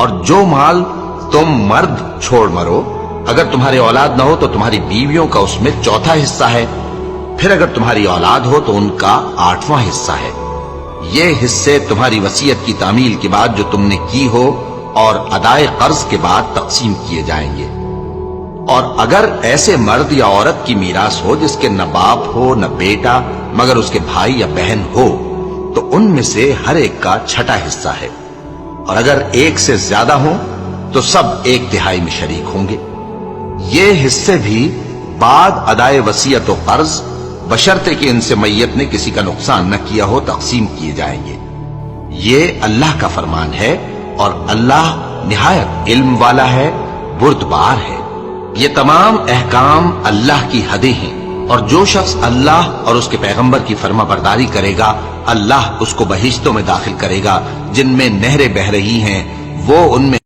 اور جو مال تم مرد چھوڑ مرو، اگر تمہارے اولاد نہ ہو تو تمہاری بیویوں کا اس میں چوتھا حصہ ہے، پھر اگر تمہاری اولاد ہو تو ان کا 8واں حصہ ہے۔ یہ حصے تمہاری وصیت کی تعمیل کے بعد جو تم نے کی ہو اور ادائے قرض کے بعد تقسیم کیے جائیں گے۔ اور اگر ایسے مرد یا عورت کی میراث ہو جس کے نہ باپ ہو نہ بیٹا مگر اس کے بھائی یا بہن ہو تو ان میں سے ہر ایک کا 6واں حصہ ہے، اور اگر ایک سے زیادہ ہوں تو سب 1/3 میں شریک ہوں گے۔ یہ حصے بھی بعد ادائے وصیت و قرض بشرطے کہ ان سے میت نے کسی کا نقصان نہ کیا ہو تقسیم کیے جائیں گے۔ یہ اللہ کا فرمان ہے اور اللہ نہایت علم والا ہے، بردبار ہے۔ یہ تمام احکام اللہ کی حدیں ہیں، اور جو شخص اللہ اور اس کے پیغمبر کی فرما برداری کرے گا اللہ اس کو بہشتوں میں داخل کرے گا جن میں نہریں بہہ رہی ہیں، وہ ان میں